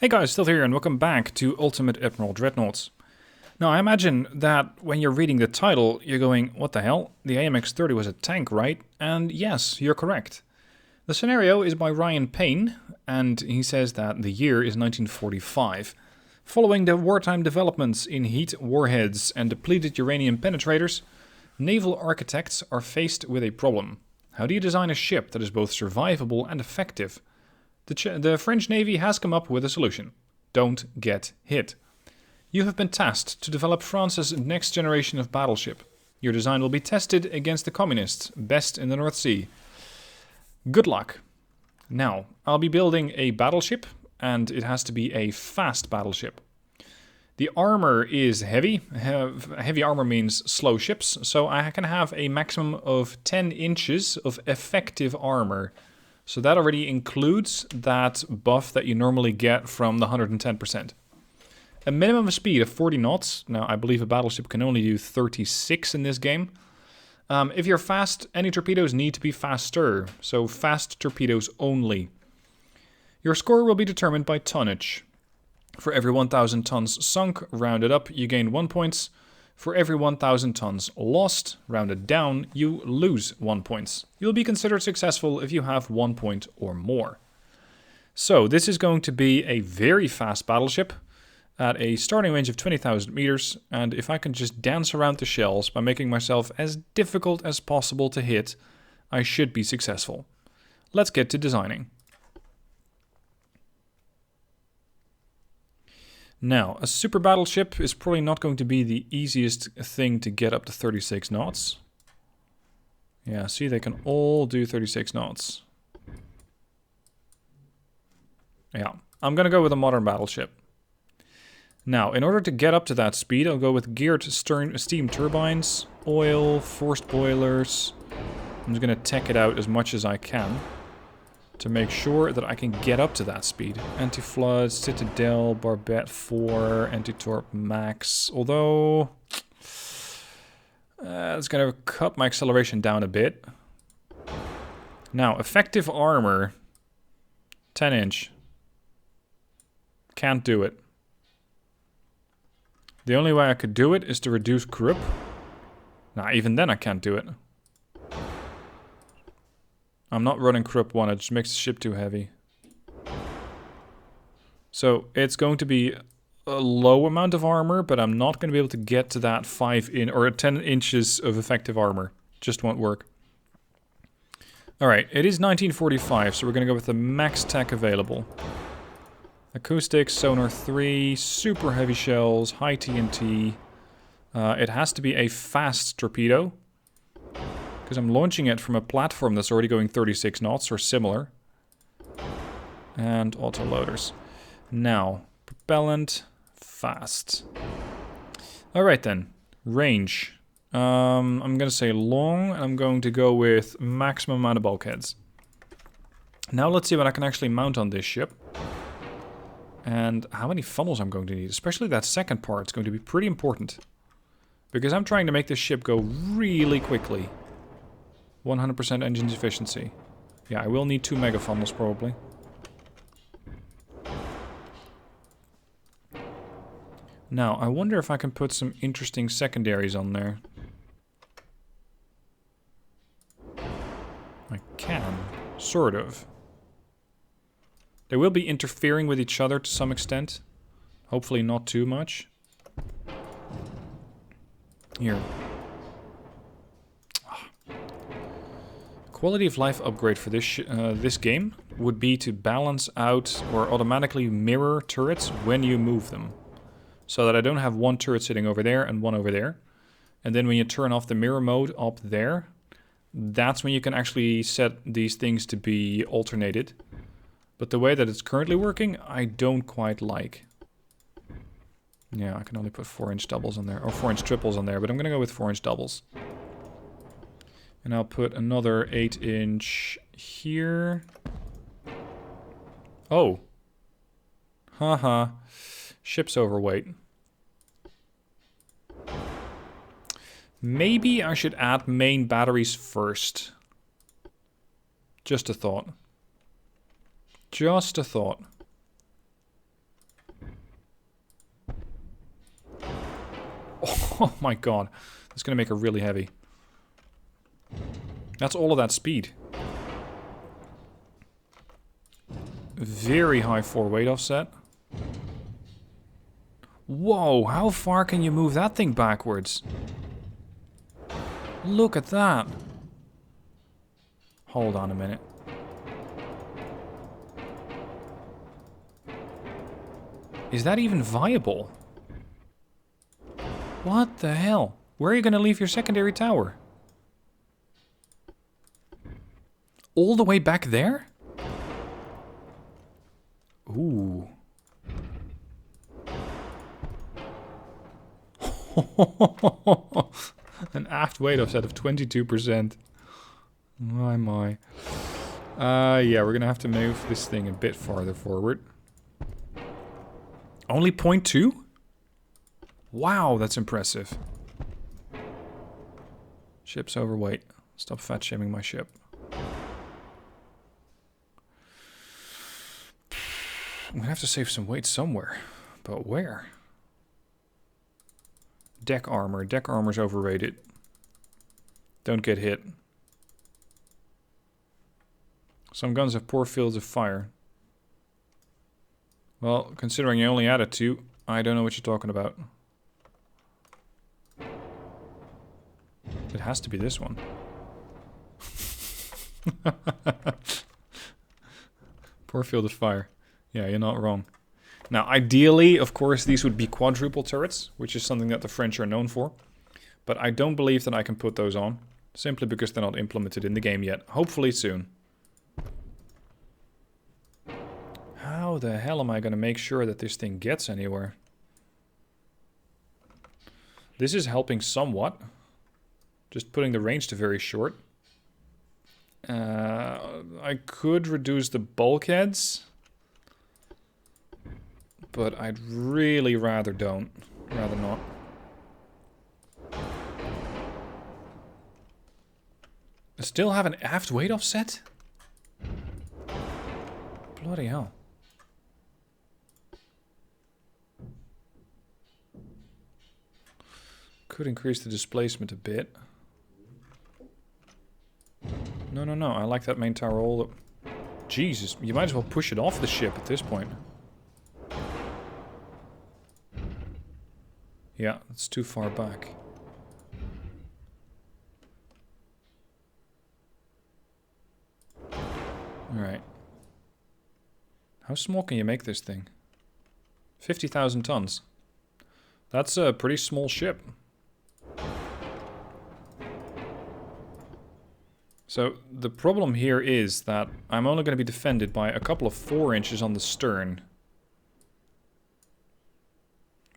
Hey guys, still here and welcome back to Ultimate Admiral Dreadnoughts. Now I imagine that when you're reading the title, you're going, what the hell? The AMX-30 was a tank, right? And yes, you're correct. The scenario is by Payne, and he says that the year is 1945. Following the wartime developments in heat warheads and depleted uranium penetrators, naval architects are faced with a problem. How do you design a ship that is both survivable and effective? The French Navy has come up with a solution. Don't get hit. You have been tasked to develop France's next generation of battleship. Your design will be tested against the Communists, best in the North Sea. Good luck. Now, I'll be building a battleship, and it has to be a fast battleship. The armor is heavy. Heavy armor means slow ships, so I can have a maximum of 10 inches of effective armor. So that already includes that buff that you normally get from the 110%. A minimum speed of 40 knots. Now, I believe a battleship can only do 36 in this game. If you're fast, any torpedoes need to be faster. So fast torpedoes only. Your score will be determined by tonnage. For every 1,000 tons sunk, rounded up, you gain 1 point. For every 1,000 tons lost, rounded down, you lose 1 point. You'll be considered successful if you have 1 point or more. So this is going to be a very fast battleship at a starting range of 20,000 meters, and if I can just dance around the shells by making myself as difficult as possible to hit, I should be successful. Let's get to designing. Now, a super battleship is probably not going to be the easiest thing to get up to 36 knots. Yeah, see, they can all do 36 knots. Yeah, I'm going to go with a modern battleship. Now, in order to get up to that speed, I'll go with geared steam turbines, oil, forced boilers. I'm just going to tech it out as much as I can to make sure that I can get up to that speed. Anti-flood, Citadel, Barbette 4, Anti-torp max. Although, it's going to cut my acceleration down a bit. Now, effective armor, 10 inch. Can't do it. The only way I could do it is to reduce croup. Nah, even then I can't do it. I'm not running croup 1, it just makes the ship too heavy. So it's going to be a low amount of armor, but I'm not going to be able to get to that 10 inches of effective armor. Just won't work. Alright, it is 1945, so we're going to go with the max tech available. Acoustics, sonar 3, super heavy shells, high TNT. It has to be a fast torpedo, because I'm launching it from a platform that's already going 36 knots or similar. And autoloaders. Now, propellant, fast. Alright then, range. I'm going to say long, and I'm going to go with maximum amount of bulkheads. Now let's see what I can actually mount on this ship. And how many funnels I'm going to need. Especially that second part is going to be pretty important. Because I'm trying to make this ship go really quickly. 100% engine efficiency. Yeah, I will need 2 mega funnels probably. Now, I wonder if I can put some interesting secondaries on there. I can. Sort of. They will be interfering with each other to some extent. Hopefully not too much. Here. Quality of life upgrade for this game would be to balance out or automatically mirror turrets when you move them. So that I don't have one turret sitting over there and one over there. And then when you turn off the mirror mode up there, that's when you can actually set these things to be alternated. But the way that it's currently working, I don't quite like. Yeah, I can only put 4-inch doubles on there, or 4-inch triples on there, but I'm going to go with 4-inch doubles. And I'll put another 8-inch here. Oh. Haha. Ship's overweight. Maybe I should add main batteries first. Just a thought. Just a thought. Oh my god. That's going to make her really heavy. That's all of that speed. Very high 4 weight offset. Whoa, how far can you move that thing backwards? Look at that. Hold on a minute. Is that even viable? What the hell? Where are you going to leave your secondary tower? All the way back there? Ooh. An aft weight offset of 22%. My. Yeah, we're gonna have to move this thing a bit farther forward. Only 0.2? Wow, that's impressive. Ship's overweight. Stop fat shaming my ship. I'm gonna have to save some weight somewhere. But where? Deck armor. Deck armor's overrated. Don't get hit. Some guns have poor fields of fire. Well, considering you only added 2, I don't know what you're talking about. It has to be this one. Poor field of fire. Yeah, you're not wrong. Now, ideally, of course, these would be quadruple turrets, which is something that the French are known for. But I don't believe that I can put those on, simply because they're not implemented in the game yet. Hopefully soon. How the hell am I going to make sure that this thing gets anywhere? This is helping somewhat. Just putting the range to very short. I could reduce the bulkheads. But I'd really rather don't. Rather not. I still have an aft weight offset? Bloody hell. Could increase the displacement a bit. No, I like that main tower all up. Jesus, you might as well push it off the ship at this point. Yeah, it's too far back. Alright. How small can you make this thing? 50,000 tons. That's a pretty small ship. So, the problem here is that I'm only going to be defended by a couple of 4 inches on the stern.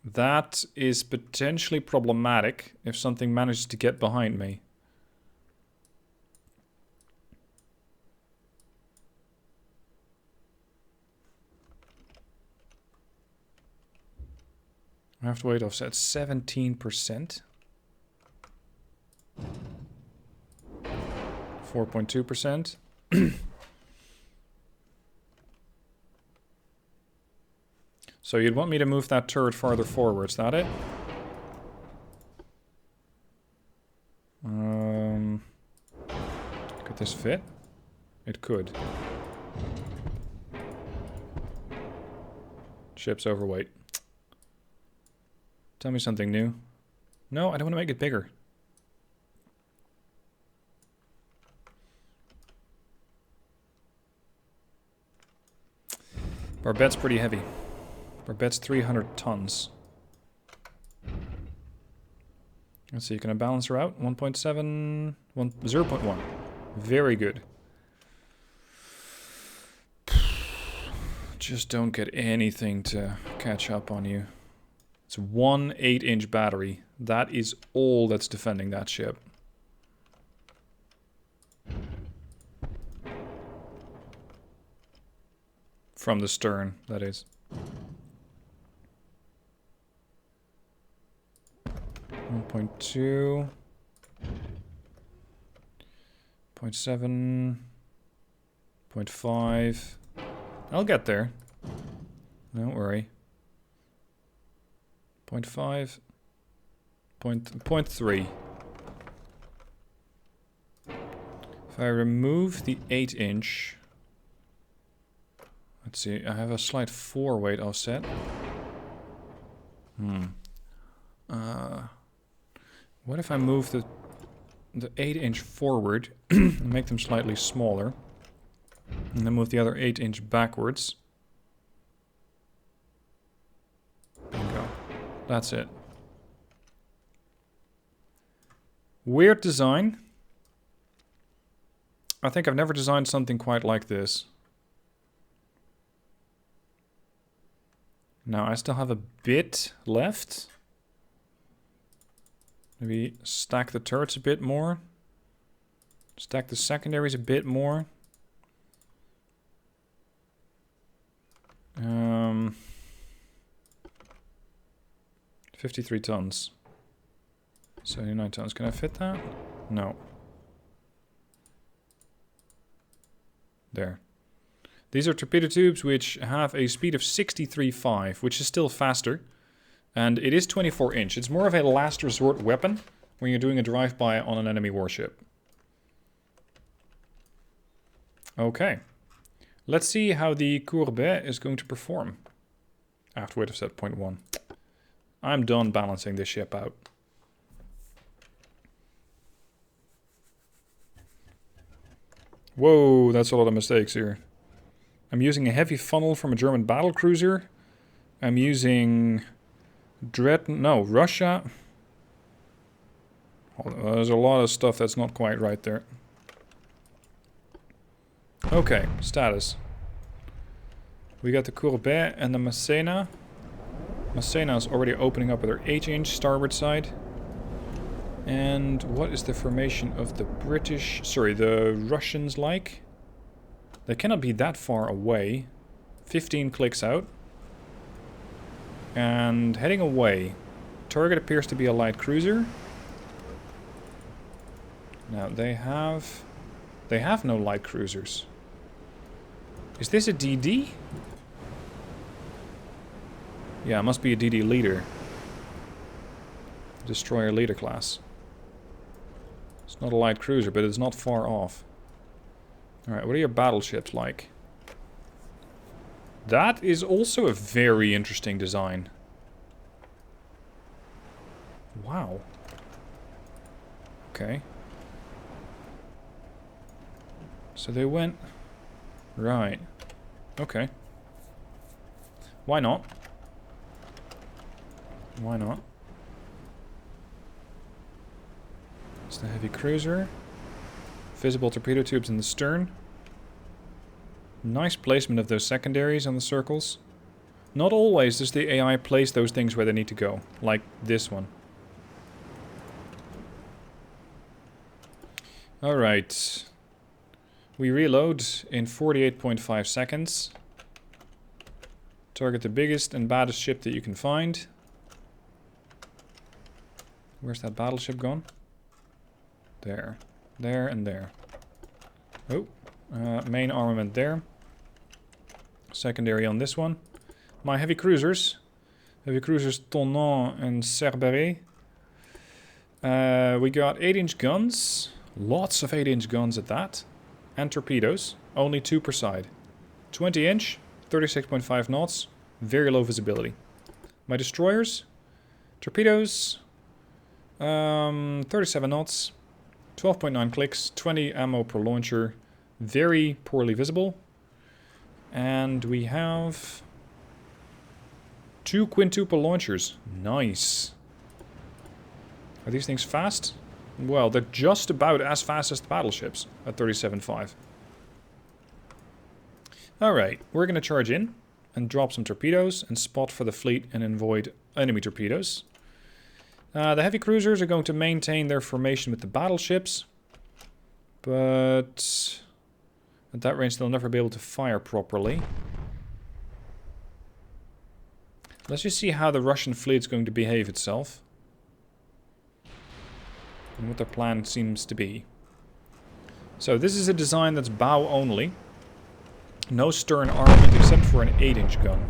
That is potentially problematic if something manages to get behind me. I have to wait offset 17%. 4.2%. So you'd want me to move that turret farther forward, is that it? Could this fit? It could. Ship's overweight. Tell me something new. No, I don't want to make it bigger. Barbette's pretty heavy. Barbette's 300 tons. Let's see, can I balance her out? 1.7... 0.1. Very good. Just don't get anything to catch up on you. It's one 8-inch battery. That is all that's defending that ship. From the stern, that is. 1.2. 0.7. 0.5. I'll get there. Don't worry. 0.5. Point 3. If I remove the 8-inch... Let's see, I have a slight 4 weight offset. What if I move the 8-inch forward and make them slightly smaller? And then move the other 8-inch backwards. Bingo. That's it. Weird design. I think I've never designed something quite like this. Now I still have a bit left. Maybe stack the turrets a bit more. Stack the secondaries a bit more. 53 tons. 79 tons. Can I fit that? No. There. These are torpedo tubes which have a speed of 63.5, which is still faster. And it is 24 inch. It's more of a last resort weapon when you're doing a drive-by on an enemy warship. Okay. Let's see how the Courbet is going to perform after weight of set 0.1. I'm done balancing this ship out. Whoa, that's a lot of mistakes here. I'm using a heavy funnel from a German battlecruiser. I'm using Russia. There's a lot of stuff that's not quite right there. Okay, status. We got the Courbet and the Massena. Massena is already opening up with her 8-inch starboard side. And what is the formation of the the Russians like? They cannot be that far away. 15 clicks out. And heading away. Target appears to be a light cruiser. Now they have no light cruisers. Is this a DD? Yeah, it must be a DD leader. Destroyer leader class. It's not a light cruiser, but it's not far off. Alright, what are your battleships like? That is also a very interesting design. Wow. Okay. So they went... Right. Okay. Why not? Why not? It's the heavy cruiser. Visible torpedo tubes in the stern. Nice placement of those secondaries on the circles. Not always does the AI place those things where they need to go. Like this one. Alright. We reload in 48.5 seconds. Target the biggest and baddest ship that you can find. Where's that battleship gone? There. There and there. Oh. Main armament there. Secondary on this one. My heavy cruisers. Heavy cruisers Tonnant and Cerberus. We got 8-inch guns. Lots of 8-inch guns at that. And torpedoes. Only 2 per side. 20-inch. 36.5 knots. Very low visibility. My destroyers. Torpedoes. 37 knots. 12.9 clicks. 20 ammo per launcher. Very poorly visible. And we have 2 quintuple launchers. Nice. Are these things fast? Well, they're just about as fast as the battleships at 37.5. Alright, we're going to charge in and drop some torpedoes and spot for the fleet and avoid enemy torpedoes. The heavy cruisers are going to maintain their formation with the battleships, but at that range they'll never be able to fire properly. Let's just see how the Russian fleet's going to behave itself. And what their plan seems to be. So this is a design that's bow only. No stern armament except for an 8-inch gun.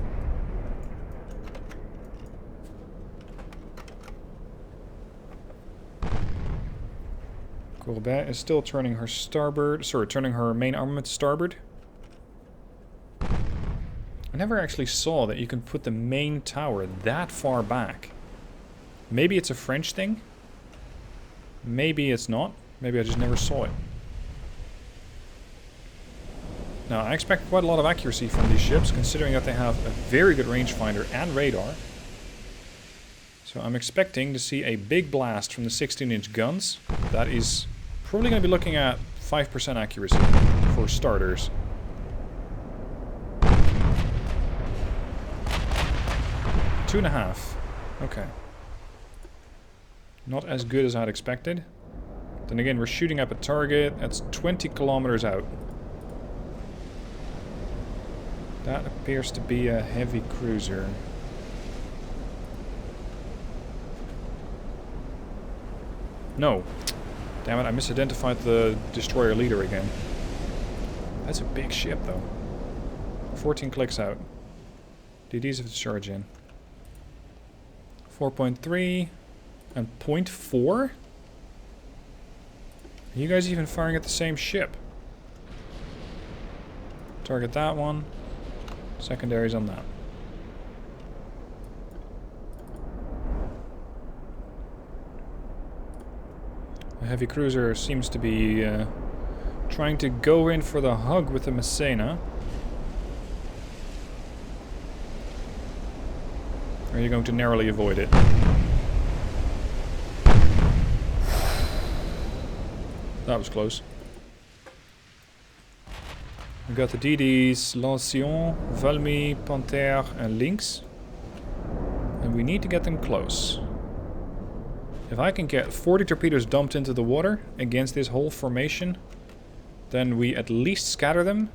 Courbet is still turning her starboard, sorry, turning her main armament to starboard. I never actually saw that you can put the main tower that far back. Maybe it's a French thing. Maybe it's not. Maybe I just never saw it. Now, I expect quite a lot of accuracy from these ships, considering that they have a very good rangefinder and radar. So I'm expecting to see a big blast from the 16-inch guns. That is probably going to be looking at 5% accuracy for starters. Two and a half. Okay. Not as good as I'd expected. Then again, we're shooting up a target that's 20 kilometers out. That appears to be a heavy cruiser. No. Damn it, I misidentified the destroyer leader again. That's a big ship, though. 14 clicks out. DDs have discharge in. 4.3 and 0.4? Are you guys even firing at the same ship? Target that one. Secondaries on that. The heavy cruiser seems to be trying to go in for the hug with the Messena. Or are you going to narrowly avoid it? That was close. We've got the DDs, L'Ancien, Valmy, Panthère, and Lynx. And we need to get them close. If I can get 40 torpedoes dumped into the water against this whole formation, then we at least scatter them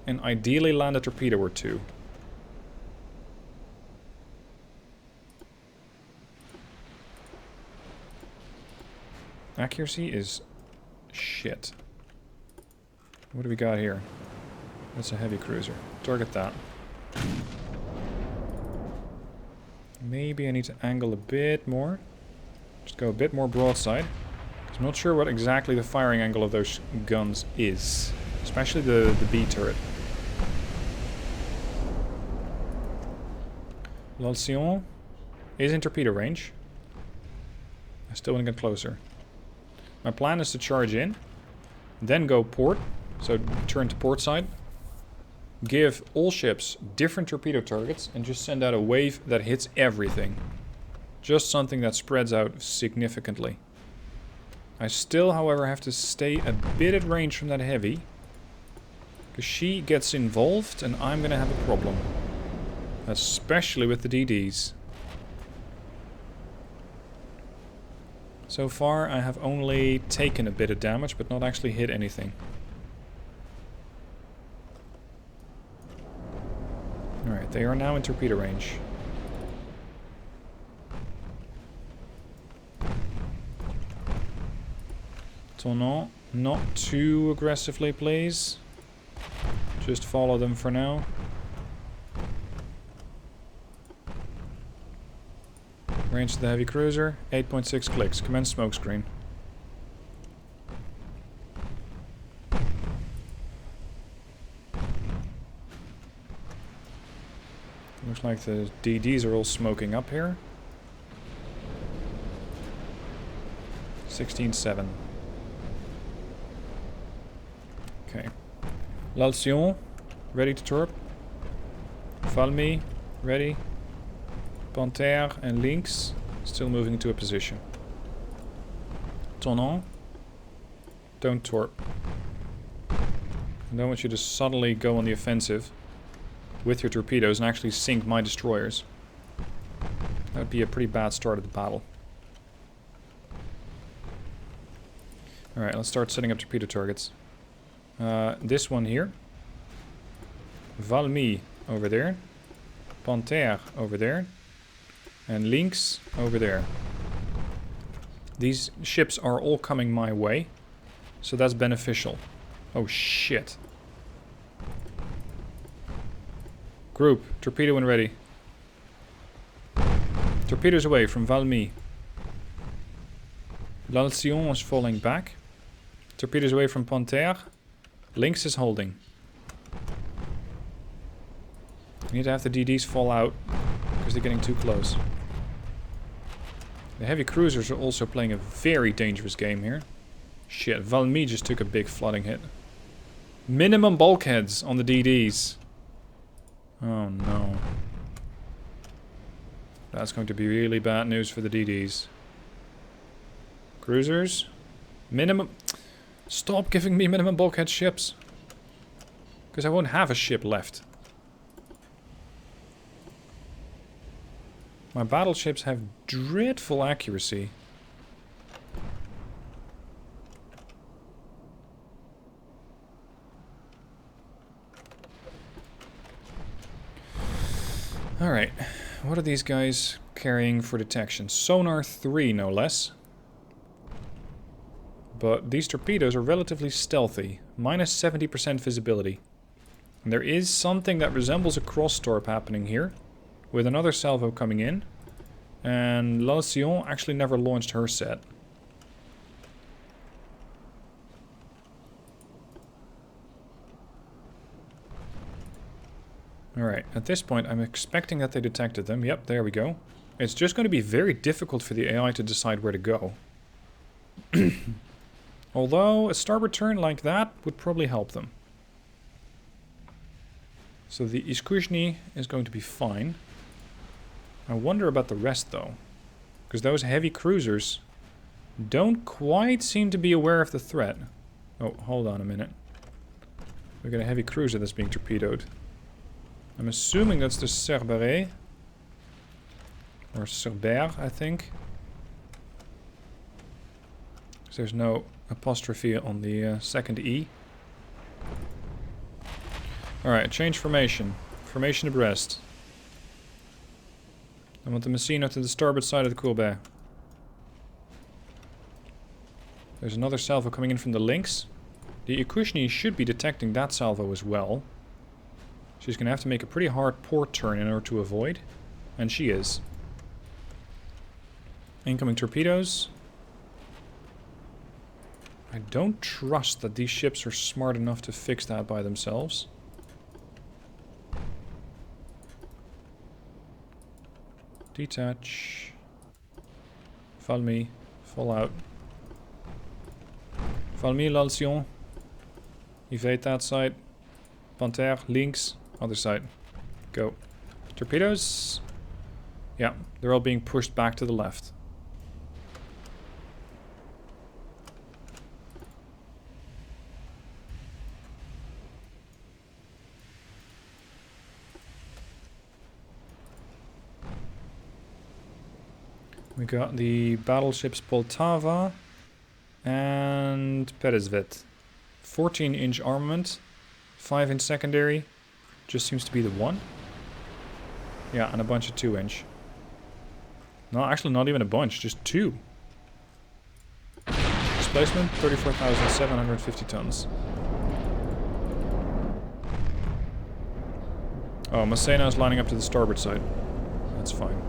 and ideally land a torpedo or two. Accuracy is shit. What do we got here? That's a heavy cruiser. Target that. Maybe I need to angle a bit more. Just go a bit more broadside. I'm not sure what exactly the firing angle of those guns is. Especially the B turret. L'Ancien is in torpedo range. I still want to get closer. My plan is to charge in. Then go port. So turn to port side. Give all ships different torpedo targets and just send out a wave that hits everything. Just something that spreads out significantly. I still, however, have to stay a bit at range from that heavy. Because she gets involved and I'm going to have a problem. Especially with the DDs. So far I have only taken a bit of damage but not actually hit anything. Alright, they are now in torpedo range. Tournant, not too aggressively, please. Just follow them for now. Range to the heavy cruiser, 8.6 clicks. Commence smoke screen. Looks like the DDs are all smoking up here. 16.7. Okay. L'Alcyon, ready to torp. Valmy, ready. Panthère and Lynx, still moving into a position. Tournant, don't torp. I don't want you to suddenly go on the offensive with your torpedoes and actually sink my destroyers. That would be a pretty bad start of the battle. Alright, let's start setting up torpedo targets. This one here. Valmy over there. Panthère over there. And Lynx over there. These ships are all coming my way. So that's beneficial. Oh shit. Group, torpedo when ready. Torpedoes away from Valmy. L'Alcyon is falling back. Torpedoes away from Panthère. Lynx is holding. We need to have the DDs fall out because they're getting too close. The heavy cruisers are also playing a very dangerous game here. Shit, Valmy just took a big flooding hit. Minimum bulkheads on the DDs. Oh no. That's going to be really bad news for the DDs. Cruisers. Minimum... Stop giving me minimum bulkhead ships. Because I won't have a ship left. My battleships have dreadful accuracy. Alright, what are these guys carrying for detection? Sonar 3, no less. But these torpedoes are relatively stealthy. Minus 70% visibility. And there is something that resembles a cross-torp happening here. With another salvo coming in. And L'Alcyon actually never launched her set. Alright, at this point I'm expecting that they detected them. Yep, there we go. It's just going to be very difficult for the AI to decide where to go. Although a starboard turn like that would probably help them. So the Iskuzhny is going to be fine. I wonder about the rest though. Because those heavy cruisers don't quite seem to be aware of the threat. Oh, hold on a minute. We got a heavy cruiser that's being torpedoed. I'm assuming that's the Cerberus. Or Cerber, I think. Because there's no apostrophe on the second E. Alright, change formation. Formation abreast. I want the Messina to the starboard side of the Courbet. There's another salvo coming in from the Lynx. The Iskuzhny should be detecting that salvo as well. She's going to have to make a pretty hard port turn in order to avoid. And she is. Incoming torpedoes. I don't trust that these ships are smart enough to fix that by themselves. Detach. Valmy. Fall out. Valmy, L'Alcyon. Evade that side. Panthère, Lynx. Other side. Go. Torpedoes. Yeah, they're all being pushed back to the left. We got the battleships Poltava and Peresvet. 14-inch armament, 5-inch secondary. Just seems to be the one. Yeah, and a bunch of 2-inch. No, actually not even a bunch, just 2. Displacement, 34,750 tons. Oh, Messina is lining up to the starboard side. That's fine.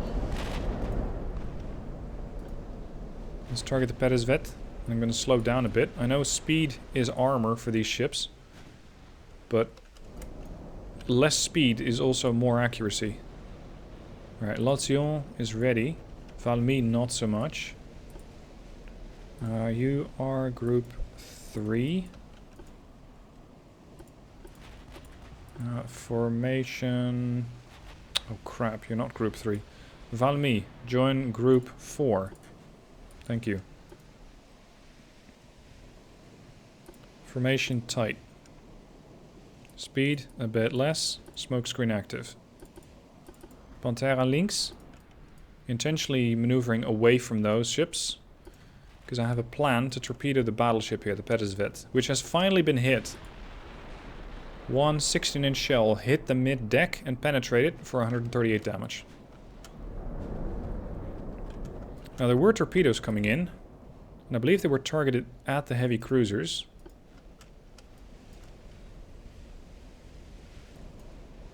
Let's target the Peresvet. I'm going to slow down a bit. I know speed is armor for these ships. But less speed is also more accuracy. Alright, L'Alcyon is ready. Valmy not so much. You are group 3. Formation... Oh crap, you're not group 3. Valmy, join group 4. Thank you. Formation tight. Speed a bit less. Smokescreen active. Panthère Lynx. Intentionally maneuvering away from those ships. Because I have a plan to torpedo the battleship here, the Peresvet. Which has finally been hit. One 16-inch shell hit the mid-deck and penetrated for 138 damage. Now there were torpedoes coming in. And I believe they were targeted at the heavy cruisers.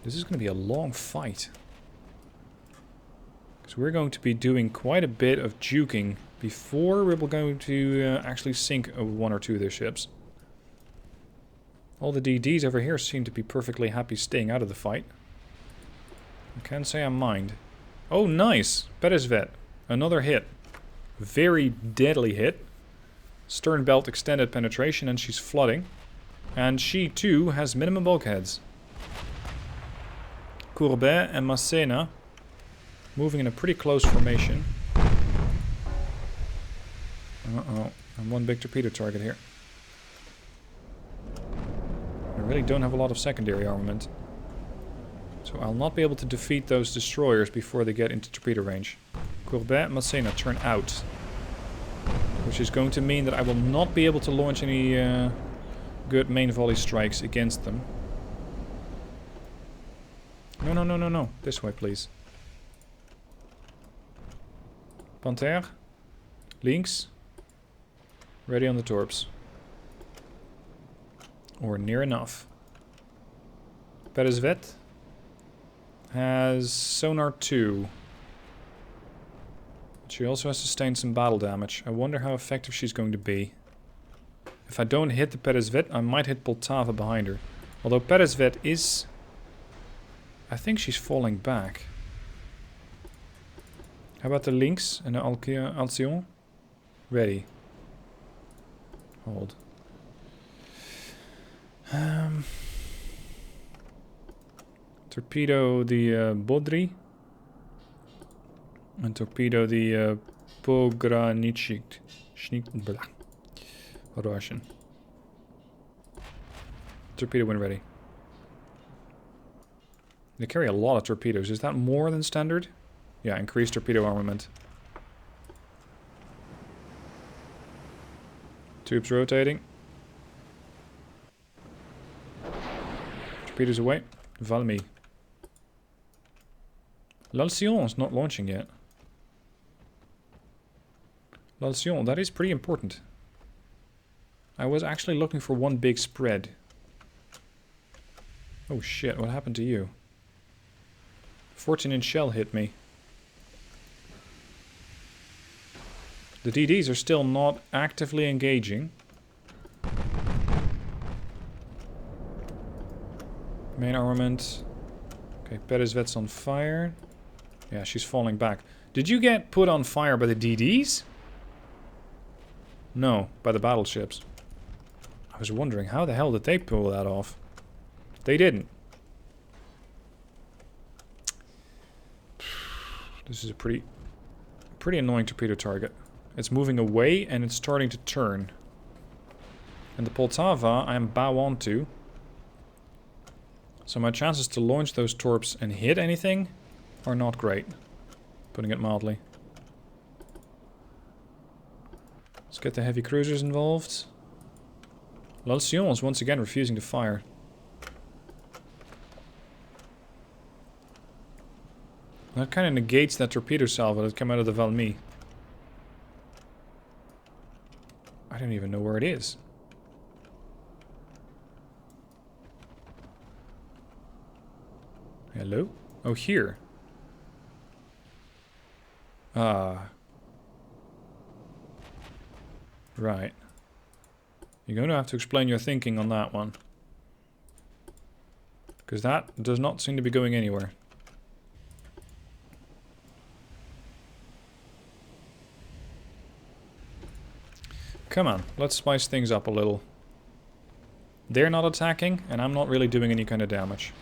This is going to be a long fight. Because we're going to be doing quite a bit of juking before we're going to actually sink one or two of their ships. All the DDs over here seem to be perfectly happy staying out of the fight. I can't say I mind. Oh, nice! Peresvet. Another hit. Very deadly hit. Stern belt extended penetration and she's flooding. And she too has minimum bulkheads. Courbet and Masséna moving in a pretty close formation. Uh-oh. And one big torpedo target here. I really don't have a lot of secondary armament. So I'll not be able to defeat those destroyers before they get into torpedo range. Courbet and Masséna turn out. Which is going to mean that I will not be able to launch any good main volley strikes against them. No, no, no, no, no. This way, please. Panther. Links. Ready on the torps. Or near enough. Peresvet has sonar 2. She also has sustained some battle damage. I wonder how effective she's going to be. If I don't hit the Peresvet, I might hit Poltava behind her. Although Peresvet is... I think she's falling back. How about the Lynx and the Alcyon? Ready. Hold. Torpedo the Bodry. And torpedo the Pogranichik. Russian. Torpedo when ready. They carry a lot of torpedoes. Is that more than standard? Yeah, increased torpedo armament. Tubes rotating. Torpedoes away. Valmy. L'Alcyon is not launching yet. L'Alcyon, that is pretty important. I was actually looking for one big spread. Oh shit, what happened to you? 14-inch shell hit me. The DDs are still not actively engaging. Main armament. Okay, Peresvet's on fire. Yeah, she's falling back. Did you get put on fire by the DDs? No, by the battleships. I was wondering, how the hell did they pull that off? They didn't. This is a pretty annoying torpedo target. It's moving away and it's starting to turn. And the Poltava I am bow onto. So my chances to launch those torps and hit anything are not great. Putting it mildly. Let's get the heavy cruisers involved. L'Alcyon is once again refusing to fire. That kind of negates that torpedo salvo that came out of the Valmy. I don't even know where it is. Hello? Oh, here. Right. You're going to have to explain your thinking on that one. Because that does not seem to be going anywhere. Come on, let's spice things up a little. They're not attacking, and I'm not really doing any kind of damage.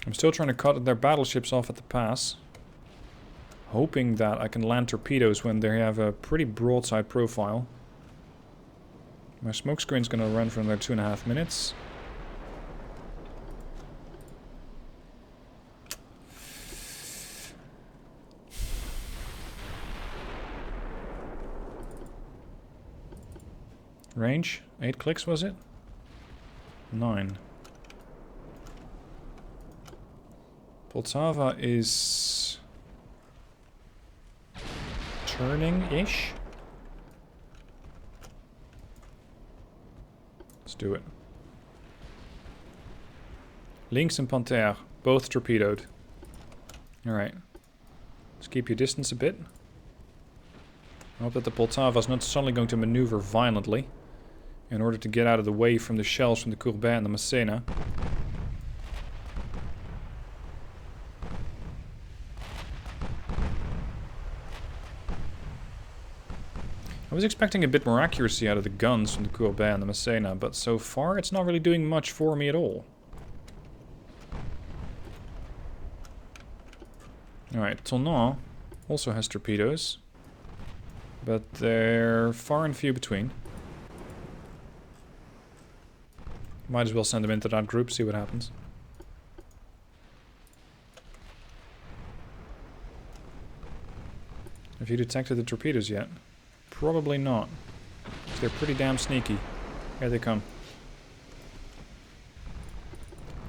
I'm still trying to cut their battleships off at the pass. Hoping that I can land torpedoes when they have a pretty broadside profile. My smoke screen's gonna run for another 2.5 minutes. Range? 8 clicks was it? 9. Poltava is turning-ish. Let's do it. Lynx and Panther, both torpedoed. Alright. Just keep your distance a bit. I hope that the Poltava is not suddenly going to maneuver violently in order to get out of the way from the shells from the Courbet and the Massena. I was expecting a bit more accuracy out of the guns from the Courbet and the Massena, but so far it's not really doing much for me at all. Alright, Tonon also has torpedoes, but they're far and few between. Might as well send them into that group, see what happens. Have you detected the torpedoes yet? Probably not. They're pretty damn sneaky. Here they come.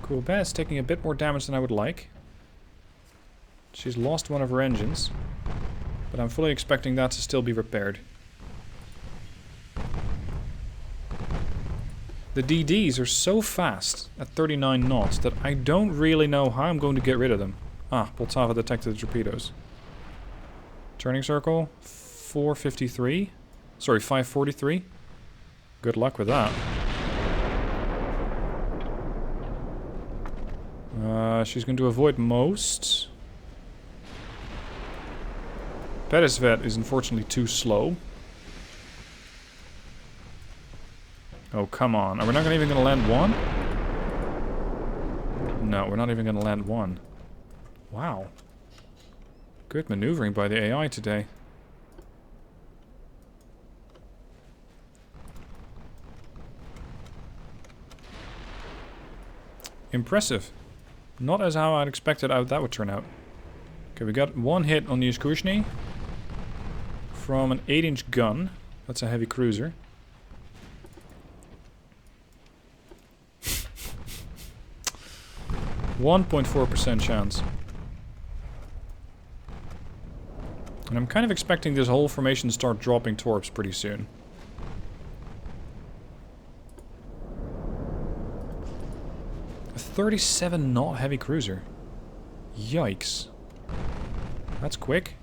Courbet is taking a bit more damage than I would like. She's lost one of her engines, but I'm fully expecting that to still be repaired. The DDs are so fast at 39 knots that I don't really know how I'm going to get rid of them. Ah, Poltava detected the torpedoes. Turning circle, 453. Sorry, 543. Good luck with that. She's going to avoid most. Peresvet is unfortunately too slow. Oh, come on. Are we not even going to land one? No, we're not even going to land one. Wow. Good maneuvering by the AI today. Impressive. Not as how I'd expected that would turn out. Okay, we got one hit on the Iskushny from an 8-inch gun. That's a heavy cruiser. .4% chance. And I'm kind of expecting this whole formation to start dropping torps pretty soon. A 37 knot heavy cruiser. Yikes. That's quick.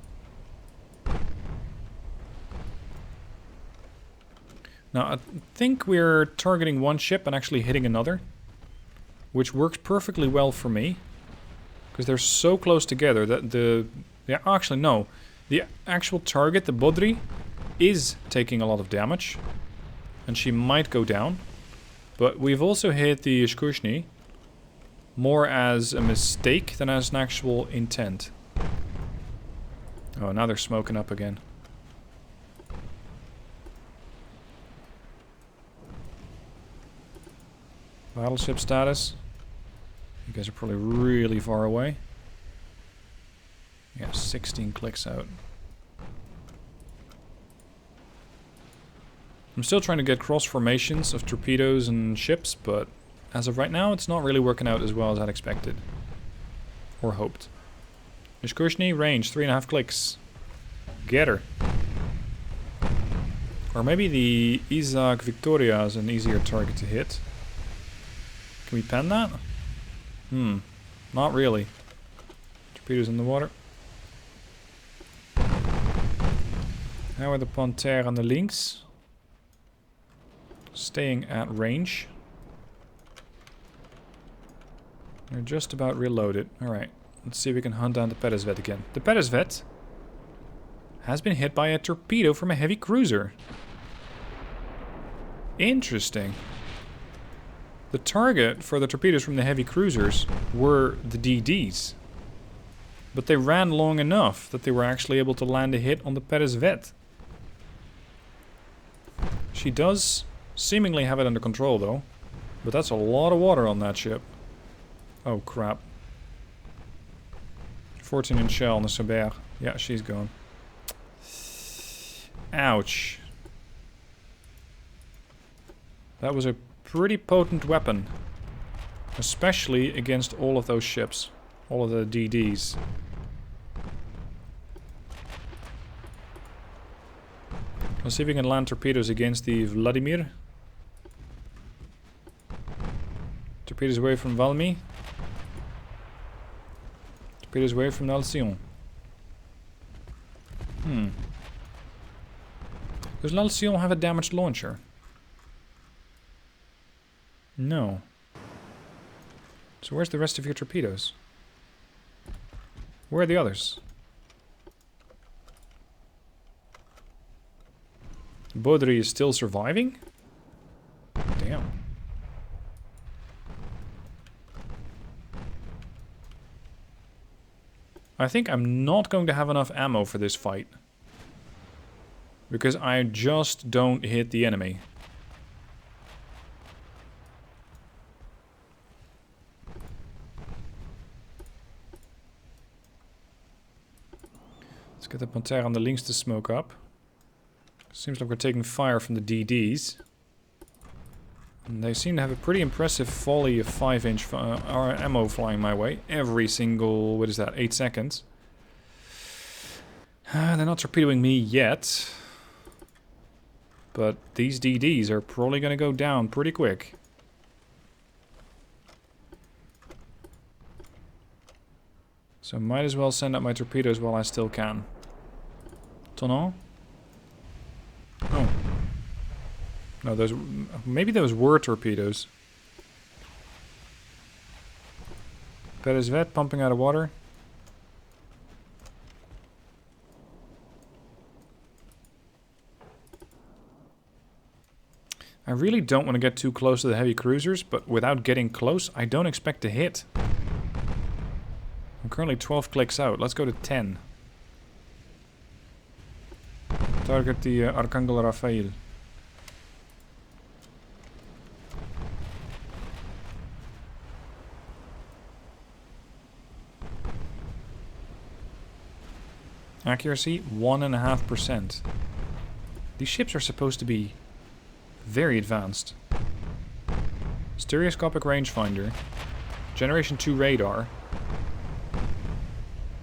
Now, I think we're targeting one ship and actually hitting another, which works perfectly well for me, because they're so close together that actually, no. The actual target, the Bodri, is taking a lot of damage, and she might go down. But we've also hit the Iskushny more as a mistake than as an actual intent. Oh, now they're smoking up again. Battleship status. You guys are probably really far away. Yeah, 16 clicks out. I'm still trying to get cross formations of torpedoes and ships, but as of right now, it's not really working out as well as I'd expected. Or hoped. Iskushny, range, 3.5 clicks. Get her. Or maybe the Isaac Victoria is an easier target to hit. Can we pen that? Not really. Torpedoes in the water. Now with the Panthère and the Lynx. Staying at range. They're just about reloaded. Alright, let's see if we can hunt down the Peresvet again. The Peresvet has been hit by a torpedo from a heavy cruiser. Interesting. The target for the torpedoes from the heavy cruisers were the DDs. But they ran long enough that they were actually able to land a hit on the Peresvet. She does seemingly have it under control though. But that's a lot of water on that ship. Oh crap. 14-inch shell on the Saber. Yeah, she's gone. Ouch. That was a pretty potent weapon. Especially against all of those ships. All of the DDs. Let's see if we can land torpedoes against the Vladimir. Torpedoes away from Valmy. Torpedoes away from Alcyon. Does l'Alcyon have a damaged launcher? No. So where's the rest of your torpedoes? Where are the others? Baudry is still surviving? Damn. I think I'm not going to have enough ammo for this fight. Because I just don't hit the enemy. Let's get the Panther on the links to smoke up. Seems like we're taking fire from the DDs. And they seem to have a pretty impressive volley of 5-inch ammo flying my way. Every single, what is that, 8 seconds. They're not torpedoing me yet. But these DDs are probably going to go down pretty quick. So might as well send out my torpedoes while I still can. Tonnant? Oh. No, those... Maybe those were torpedoes. Peresvet pumping out of water. I really don't want to get too close to the heavy cruisers, but without getting close, I don't expect to hit. I'm currently 12 clicks out. Let's go to 10. Target the Arcangel Rafael. Accuracy, 1.5%. These ships are supposed to be very advanced. Stereoscopic rangefinder. Generation 2 radar.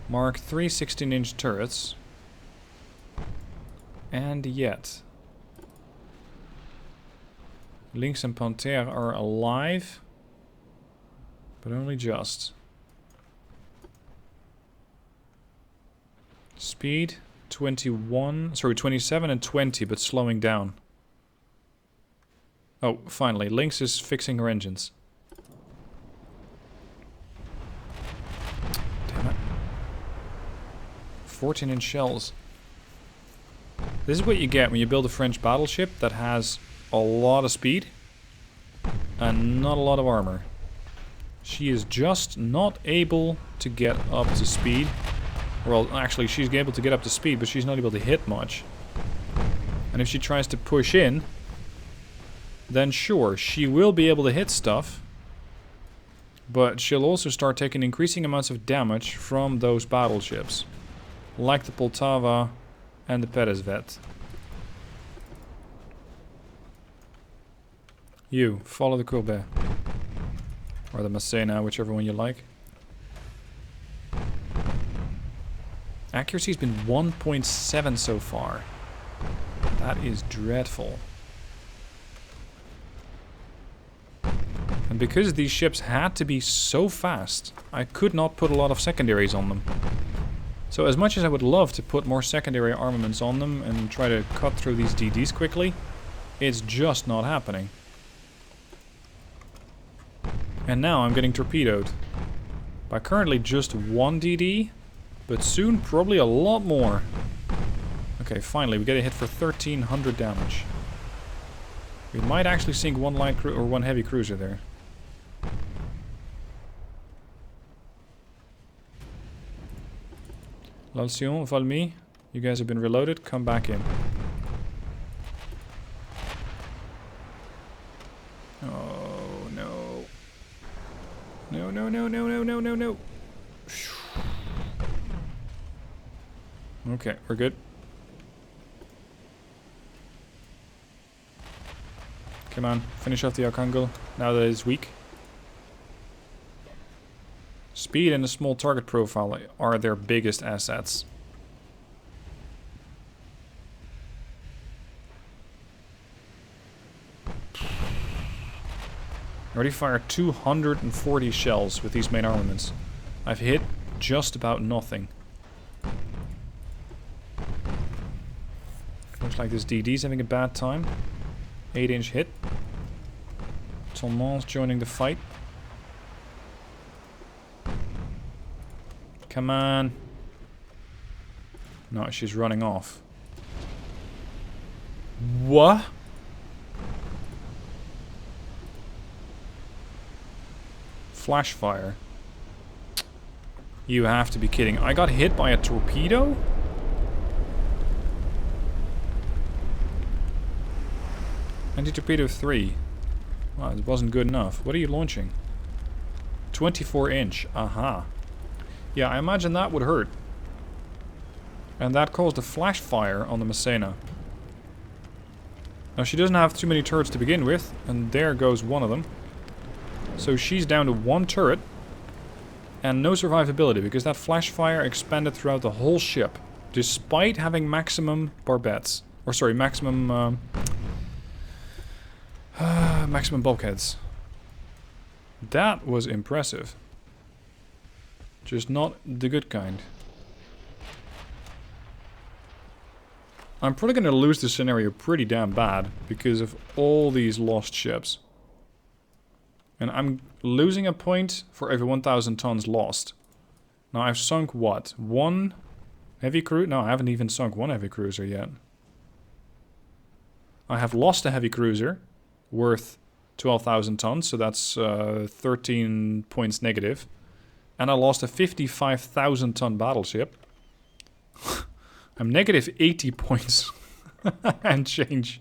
Mark 3 16-inch turrets. And yet. Lynx and Panther are alive. But only just. Speed 27 and 20, but slowing down. Oh, finally, Lynx is fixing her engines. Damn it. 14-inch shells. This is what you get when you build a French battleship that has a lot of speed and not a lot of armor. She is just not able to get up to speed. Well, actually, she's able to get up to speed, but she's not able to hit much. And if she tries to push in, then sure, she will be able to hit stuff. But she'll also start taking increasing amounts of damage from those battleships. Like the Poltava and the Peresvet. You, follow the Courbet. Or the Massena, whichever one you like. Accuracy's been 1.7 so far. That is dreadful. And because these ships had to be so fast, I could not put a lot of secondaries on them. So as much as I would love to put more secondary armaments on them and try to cut through these DDs quickly, it's just not happening. And now I'm getting torpedoed. By currently just 1 DD, but soon probably a lot more. Okay, finally we get a hit for 1300 damage. We might actually sink one light or one heavy cruiser there. L'Alcyon, Valmy, you guys have been reloaded, come back in. Oh no. No, no, no, no, no, no, no, no. Okay, we're good. Come on, finish off the Arcangel, now that it's weak. Speed and a small target profile are their biggest assets. I already fired 240 shells with these main armaments. I've hit just about nothing. Looks like this DD's having a bad time. 8-inch hit. Tourment's joining the fight. Come on. No, she's running off. What? Flash fire. You have to be kidding. I got hit by a torpedo? Anti-torpedo 3. Wow, it wasn't good enough. What are you launching? 24-inch. Aha. Yeah, I imagine that would hurt. And that caused a flash fire on the Messena. Now, she doesn't have too many turrets to begin with. And there goes one of them. So she's down to 1 turret. And no survivability, because that flash fire expanded throughout the whole ship. Despite having maximum barbettes. Or sorry, maximum... maximum bulkheads. That was impressive. Just not the good kind. I'm probably going to lose this scenario pretty damn bad because of all these lost ships. And I'm losing a point for every 1,000 tons lost. Now I've sunk what? 1 heavy cruiser? No, I haven't even sunk 1 heavy cruiser yet. I have lost a heavy cruiser worth 12,000 tons, so that's 13 points negative. And I lost a 55,000 ton battleship. I'm negative 80 points and change.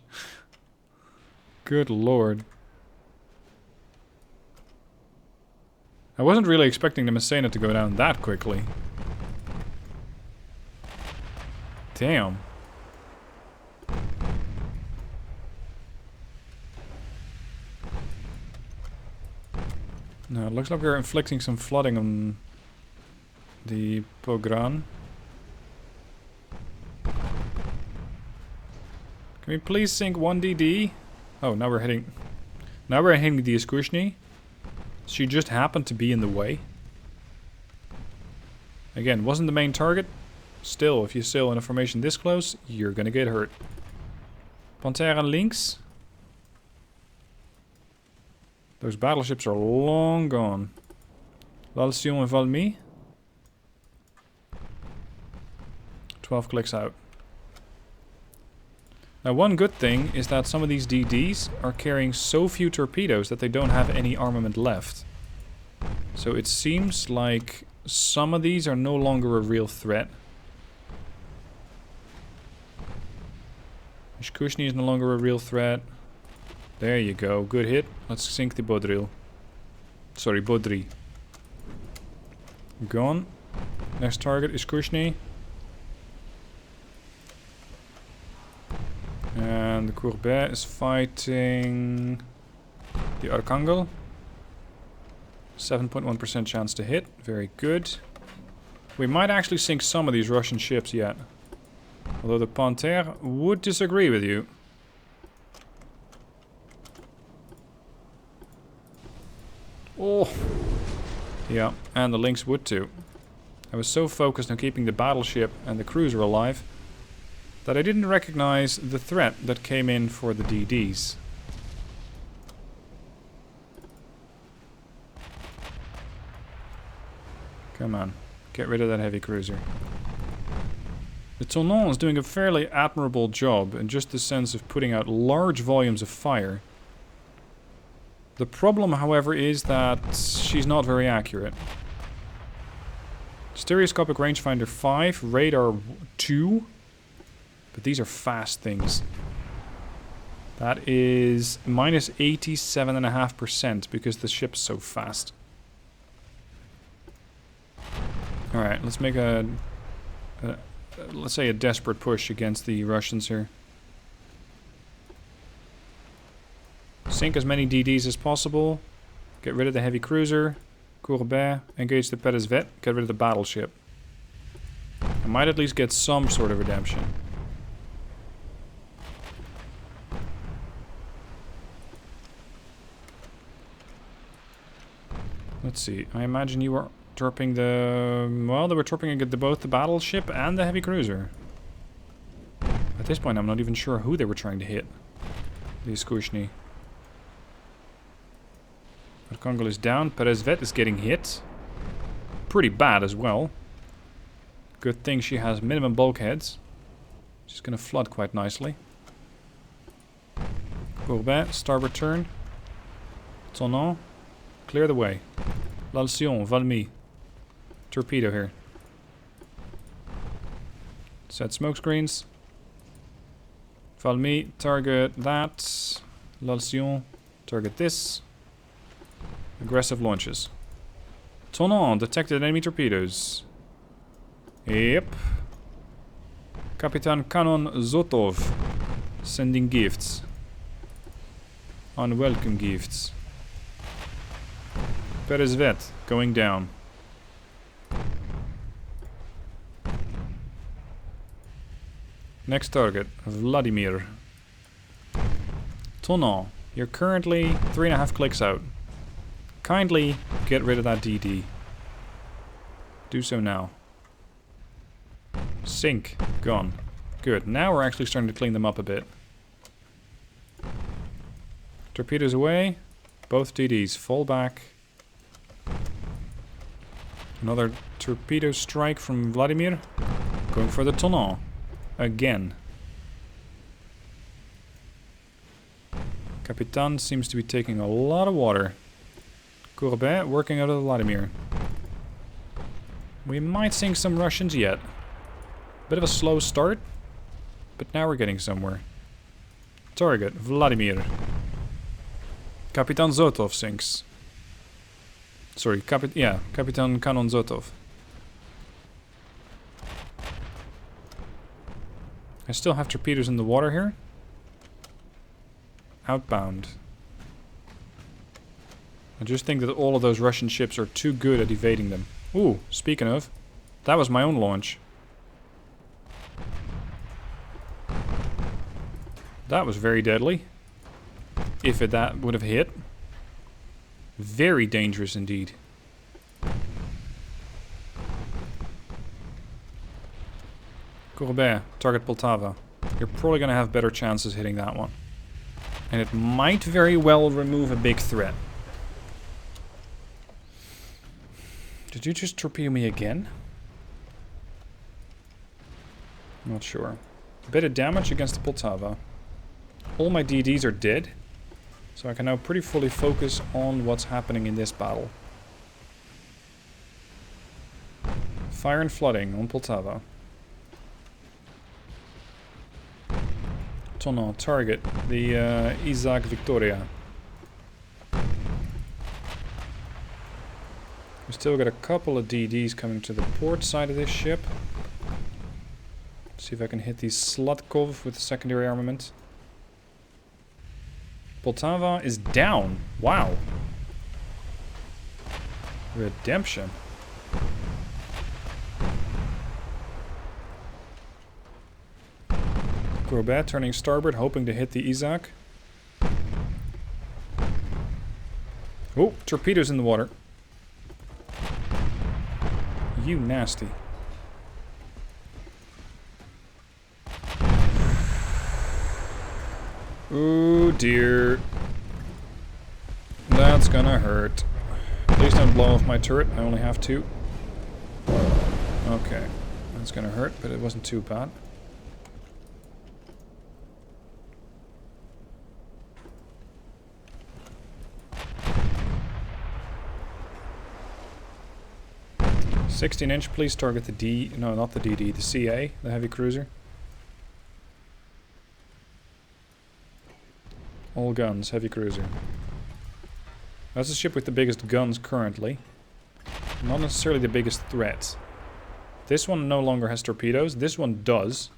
Good lord. I wasn't really expecting the Messena to go down that quickly. Damn. No, it looks like we're inflicting some flooding on the Pogran. Can we please sink 1 DD? Oh, now we're hitting... Now we're hitting the Iskushny. She just happened to be in the way. Again, wasn't the main target. Still, if you sail in a formation this close, you're gonna get hurt. Pantera links. Those battleships are long gone. L'Alcyon and Valmy. 12 clicks out. Now, one good thing is that some of these DDs are carrying so few torpedoes that they don't have any armament left. So it seems like some of these are no longer a real threat. Ishkushny is no longer a real threat. There you go, good hit. Let's sink the Bodril. Sorry, Bodri. Gone. Next target is Kushny. And the Courbet is fighting the Archangel. 7.1% chance to hit. Very good. We might actually sink some of these Russian ships yet. Although the Panther would disagree with you. Oh! Yeah, and the Lynx would too. I was so focused on keeping the battleship and the cruiser alive that I didn't recognize the threat that came in for the DDs. Come on, get rid of that heavy cruiser. The Tournon is doing a fairly admirable job in just the sense of putting out large volumes of fire. The problem, however, is that she's not very accurate. Stereoscopic rangefinder 5, radar 2. But these are fast things. That is minus 87.5% because the ship's so fast. Alright, let's make let's say a desperate push against the Russians here. Sink as many DDs as possible. Get rid of the heavy cruiser. Courbet. Engage the Peresvet. Get rid of the battleship. I might at least get some sort of redemption. Let's see. I imagine you were torping the... Well, they were torping both the battleship and the heavy cruiser. At this point, I'm not even sure who they were trying to hit. The Skushny. Arkangel is down. Perezvet is getting hit. Pretty bad as well. Good thing she has minimum bulkheads. She's gonna flood quite nicely. Courbet, starboard turn. Tonon, clear the way. L'Alcyon, Valmy. Torpedo here. Set smoke screens. Valmy, target that. L'Alcyon, target this. Aggressive launches. Tonon, detected enemy torpedoes. Yep. Kapitan Kanon Zotov, sending gifts. Unwelcome gifts. Perezvet, going down. Next target, Vladimir. Tonon, you're currently 3.5 clicks out. Kindly get rid of that DD. Do so now. Sink. Gone. Good. Now we're actually starting to clean them up a bit. Torpedoes away. Both DDs. Fall back. Another torpedo strike from Vladimir. Going for the Tonon. Again. Capitan seems to be taking a lot of water. Courbet working out of the Vladimir. We might sink some Russians yet. Bit of a slow start, but now we're getting somewhere. Target, Vladimir. Kapitan Zotov sinks. Sorry, Kapitan Kanon Zotov. I still have torpedoes in the water here. Outbound. I just think that all of those Russian ships are too good at evading them. Ooh, speaking of, that was my own launch. That was very deadly. If that would have hit. Very dangerous indeed. Courbet, target Poltava. You're probably going to have better chances hitting that one. And it might very well remove a big threat. Did you just torpedo me again? Not sure. A bit of damage against the Poltava. All my DDs are dead, so I can now pretty fully focus on what's happening in this battle. Fire and flooding on Poltava. Tonon, target the Isaac Victoria. We still got a couple of DDs coming to the port side of this ship. See if I can hit these Slutkov with secondary armament. Poltava is down. Wow. Redemption. Courbet turning starboard, hoping to hit the Isaac. Oh, torpedoes in the water. You nasty. Oh dear. That's gonna hurt. Please don't blow off my turret. I only have 2. Okay. That's gonna hurt, but it wasn't too bad. "16-inch, please target the D... No, not the DD, the CA, the heavy cruiser. All guns, heavy cruiser. That's the ship with the biggest guns currently. Not necessarily the biggest threat. This one no longer has torpedoes. This one does.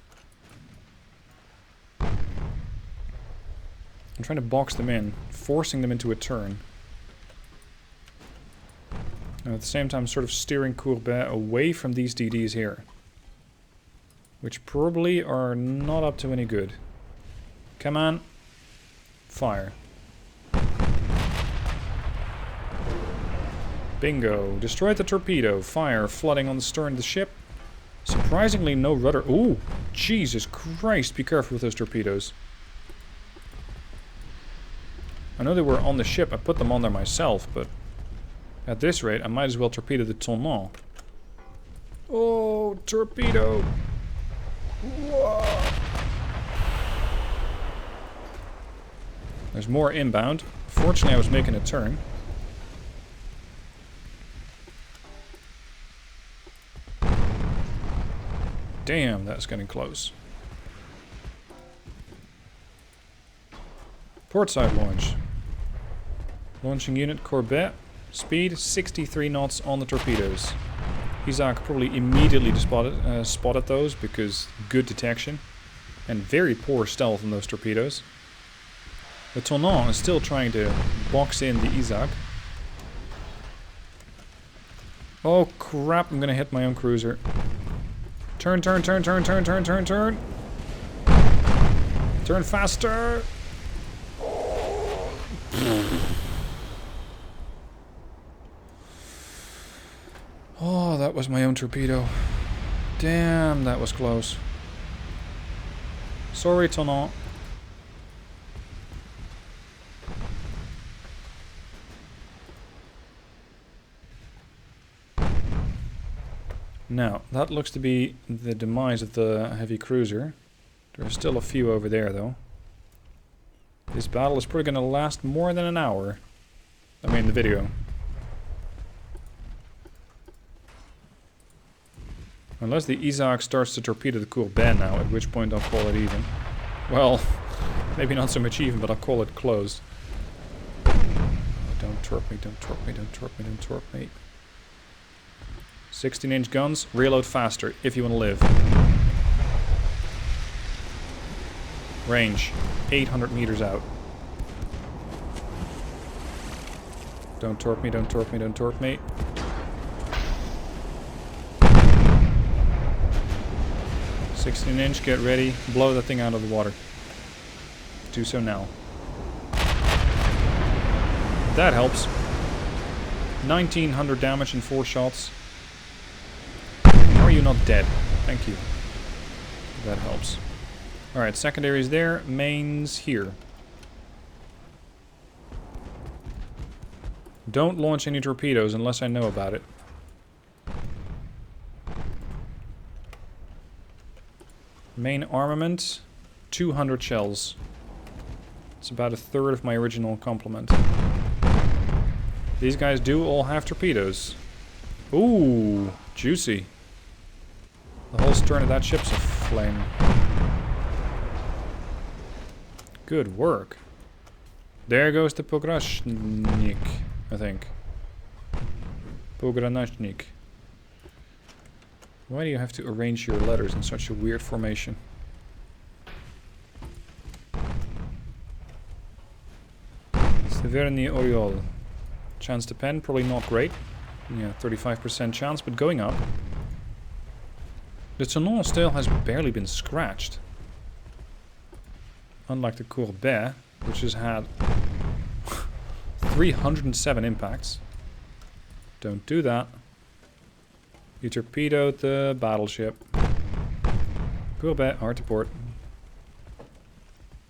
I'm trying to box them in, forcing them into a turn. And at the same time sort of steering Courbet away from these DDs here. Which probably are not up to any good. Come on. Fire. Bingo. Destroyed the torpedo. Fire flooding on the stern of the ship. Surprisingly, no rudder. Ooh, Jesus Christ, be careful with those torpedoes. I know they were on the ship, I put them on there myself, but at this rate, I might as well torpedo the Tonon. Oh, torpedo! Whoa. There's more inbound. Fortunately, I was making a turn. Damn, that's getting close. Port side launch. Launching unit Corvette. Speed 63 knots on the torpedoes. Isaac probably immediately spotted those because good detection and very poor stealth on those torpedoes. The Tonon is still trying to box in the Isaac. Oh crap, I'm gonna hit my own cruiser. Turn, turn, turn, turn, turn, turn, turn, turn. Turn faster. Oh, that was my own torpedo. Damn, that was close. Sorry, Tonon. Now, that looks to be the demise of the heavy cruiser. There's still a few over there, though. This battle is probably going to last more than an hour. I mean, the video. Unless the Isaac starts to torpedo the Corvette now, at which point I'll call it even. Well, maybe not so much even, but I'll call it closed. Oh, don't torp me, don't torp me, don't torp me, don't torp me. 16-inch guns, reload faster if you want to live. Range, 800 meters out. Don't torp me, don't torp me, don't torp me. "16-inch, get ready, blow that thing out of the water." Do so now. That helps. 1900 damage in 4 shots. How are you not dead? Thank you. That helps. Alright, secondaries there, mains here. Don't launch any torpedoes unless I know about it. Main armament, 200 shells. It's about a third of my original complement. These guys do all have torpedoes. Ooh, juicy. The whole stern of that ship's aflame. Good work. There goes the Pograshnik, I think. Pogranashnik. Why do you have to arrange your letters in such a weird formation? Severny Oriol. Chance to pen, probably not great. Yeah, 35% chance, but going up. The Tonon still has barely been scratched. Unlike the Corvette, which has had 307 impacts. Don't do that. You torpedoed the battleship. Corvette, hard to port.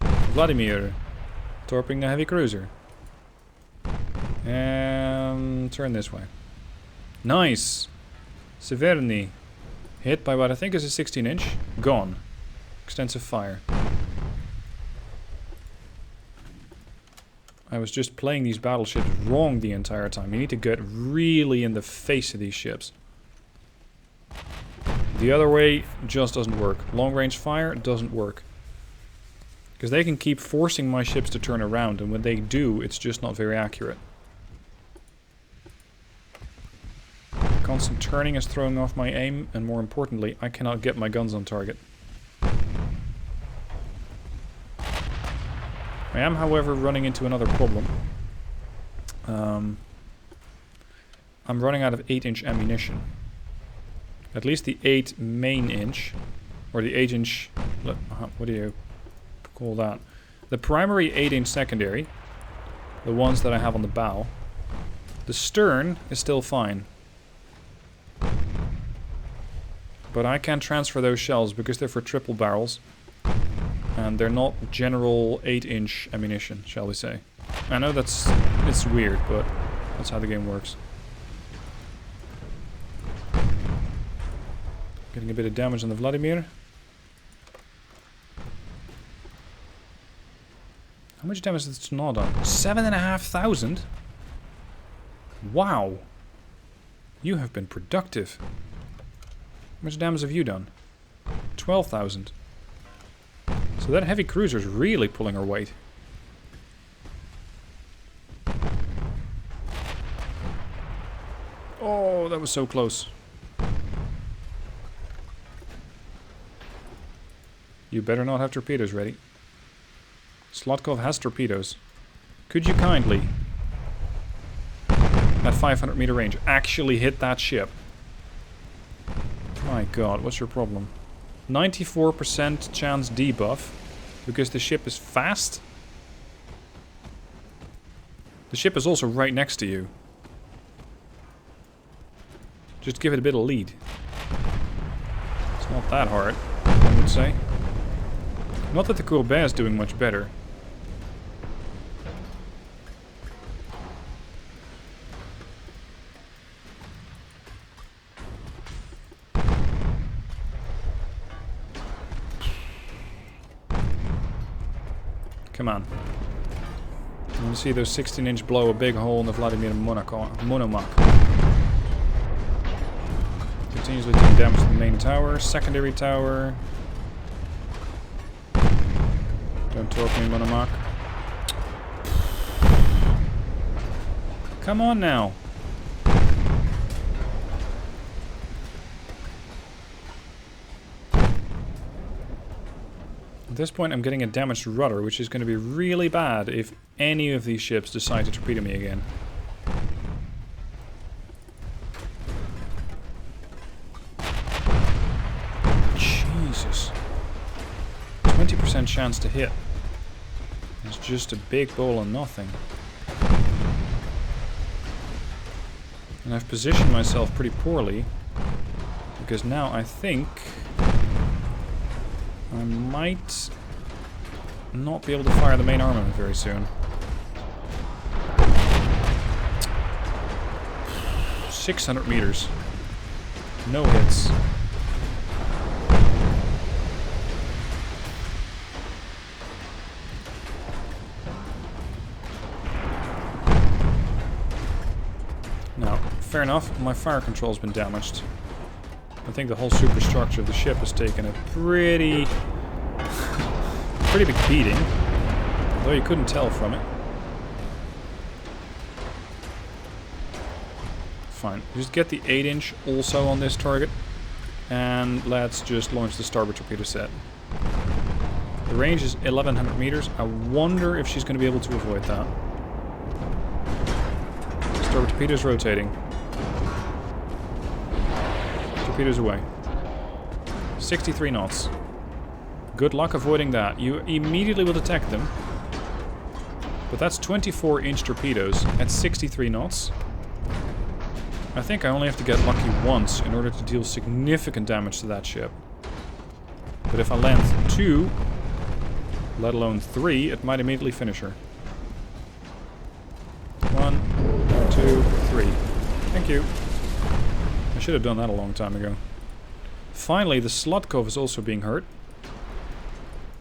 Vladimir, torping the heavy cruiser. And turn this way. Nice! Severny, hit by what I think is a 16-inch. Gone. Extensive fire. I was just playing these battleships wrong the entire time. You need to get really in the face of these ships. The other way just doesn't work. Long range fire doesn't work. Because they can keep forcing my ships to turn around, and when they do, it's just not very accurate. Constant turning is throwing off my aim, and more importantly, I cannot get my guns on target. I am, however, running into another problem. I'm running out of 8-inch ammunition. At least the 8 main inch, or the 8-inch, what do you call that? The primary 8-inch secondary, the ones that I have on the bow. The stern is still fine. But I can't transfer those shells because they're for triple barrels. And they're not general 8-inch ammunition, shall we say. I know it's weird, but that's how the game works. Getting a bit of damage on the Vladimir. How much damage has this not done? 7,500? Wow. You have been productive. How much damage have you done? 12,000. So that heavy cruiser is really pulling her weight. Oh, that was so close. You better not have torpedoes ready. Slotkov has torpedoes. Could you kindly, at 500 meter range, actually hit that ship? My god, what's your problem? 94% chance debuff because the ship is fast? The ship is also right next to you. Just give it a bit of lead. It's not that hard, I would say. Not that the Courbet is doing much better. Come on. I want to see those 16-inch blow a big hole in the Vladimir Monomak. Continuously doing damage to the main tower, secondary tower. Don't talk me, Monomak. Come on now. At this point I'm getting a damaged rudder, which is going to be really bad if any of these ships decide to torpedo me again. Jesus. 20% chance to hit. It's just a big bowl of nothing. And I've positioned myself pretty poorly, because now I think I might not be able to fire the main armament very soon. 600 meters. No hits. Now, fair enough, my fire control's been damaged. I think the whole superstructure of the ship has taken a pretty big beating, though you couldn't tell from it. Fine, just get the 8-inch also on this target, and let's just launch the starboard torpedo set. The range is 1100 meters. I wonder if she's going to be able to avoid that. Starboard torpedo's rotating. Torpedoes away. 63 knots. Good luck avoiding that. You immediately will detect them. But that's 24-inch torpedoes at 63 knots. I think I only have to get lucky once in order to deal significant damage to that ship. But if I land 2, let alone 3, it might immediately finish her. 1, 2, 3. Thank you. I should have done that a long time ago. Finally, the Slotkov is also being hurt.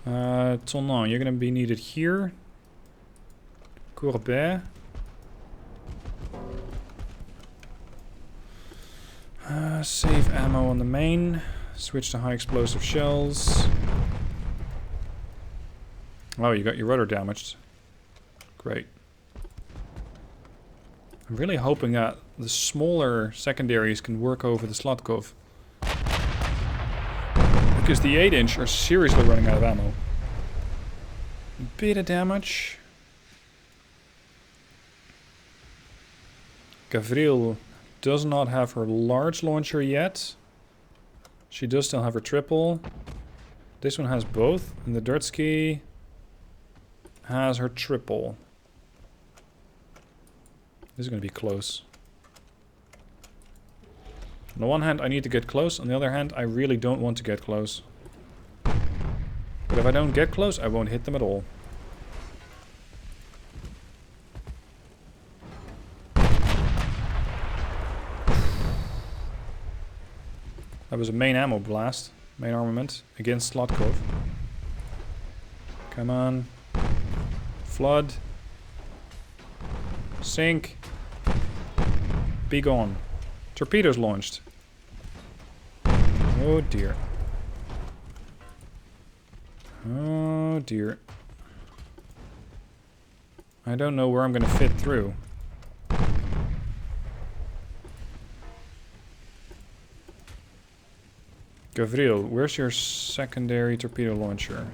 Tonon, you're gonna be needed here. Courbet. Save ammo on the main. Switch to high explosive shells. Oh, you got your rudder damaged. Great. I'm really hoping that the smaller secondaries can work over the Slotkov. Because the 8-inch are seriously running out of ammo. A bit of damage. Gavril does not have her large launcher yet. She does still have her triple. This one has both. And the Dirtsky has her triple. This is going to be close. On the one hand, I need to get close. On the other hand, I really don't want to get close. But if I don't get close, I won't hit them at all. That was a main ammo blast. Main armament against Slotkov. Come on. Flood. Sink. Be gone. Torpedoes launched. Oh dear. Oh dear. I don't know where I'm gonna fit through. Gavril, where's your secondary torpedo launcher?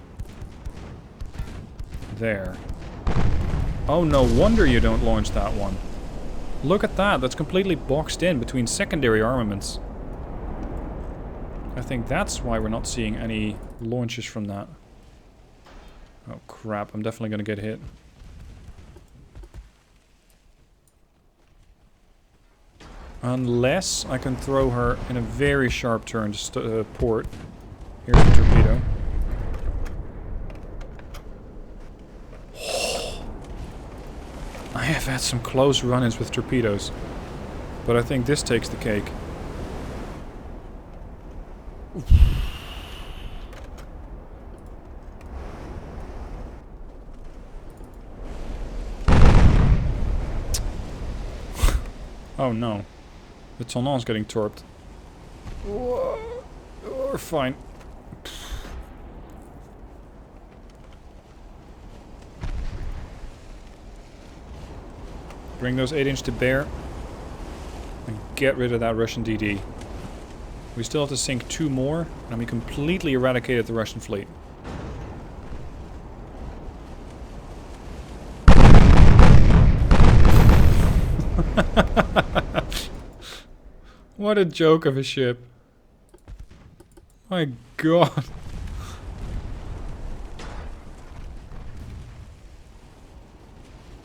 There. Oh, no wonder you don't launch that one. Look at that, that's completely boxed in between secondary armaments. I think that's why we're not seeing any launches from that. Oh crap, I'm definitely gonna get hit. Unless I can throw her in a very sharp turn to port. Here's the torpedo. I have had some close run-ins with torpedoes, but I think this takes the cake. Oh no. The Tonnant's getting torped. Whoa. We're fine. Bring those 8-inch to bear. And get rid of that Russian DD. We still have to sink 2 more, and we completely eradicated the Russian fleet. What a joke of a ship. My god.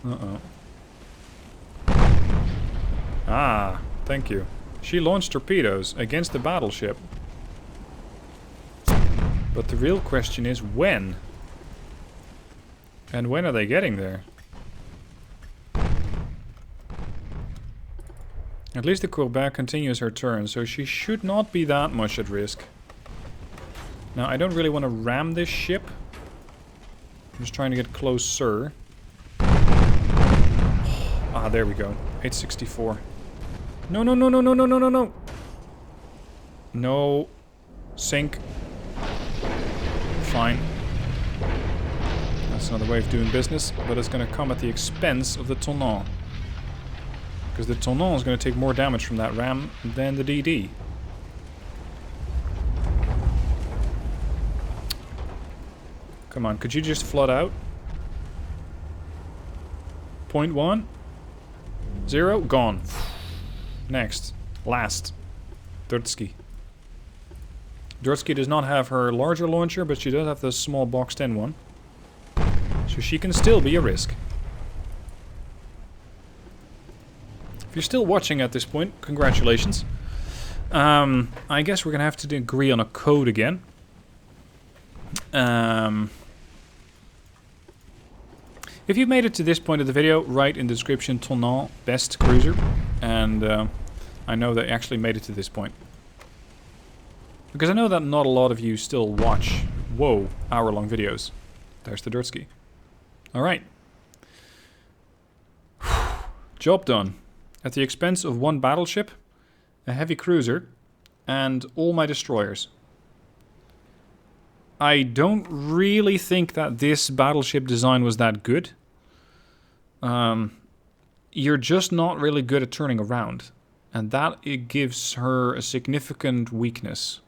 Uh-oh. Ah, thank you. She launched torpedoes against the battleship. But the real question is when? And when are they getting there? At least the Quebec continues her turn, so she should not be that much at risk. Now, I don't really want to ram this ship. I'm just trying to get closer. Ah, there we go. 864. No, no, no, no, no, no, no, no, no. No. Sink. Fine. That's another way of doing business, but it's going to come at the expense of the Tonnant. Because the Tonnant is going to take more damage from that ram than the DD. Come on, could you just flood out? 0.1. 0. Gone. Next. Last. Dursky. Dursky does not have her larger launcher, but she does have the small boxed in one. So she can still be a risk. If you're still watching at this point, congratulations. I guess we're gonna have to agree on a code again. If you've made it to this point of the video, write in the description Tonnant best cruiser, and I know they actually made it to this point. Because I know that not a lot of you still watch, whoa, hour-long videos. There's the Dursky. Alright. Job done. At the expense of 1 battleship, a heavy cruiser, and all my destroyers. I don't really think that this battleship design was that good. You're just not really good at turning around. And that it gives her a significant weakness.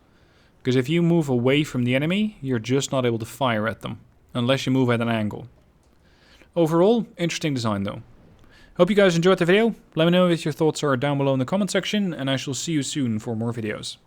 Because if you move away from the enemy, you're just not able to fire at them. Unless you move at an angle. Overall, interesting design though. Hope you guys enjoyed the video. Let me know what your thoughts are down below in the comment section, and I shall see you soon for more videos.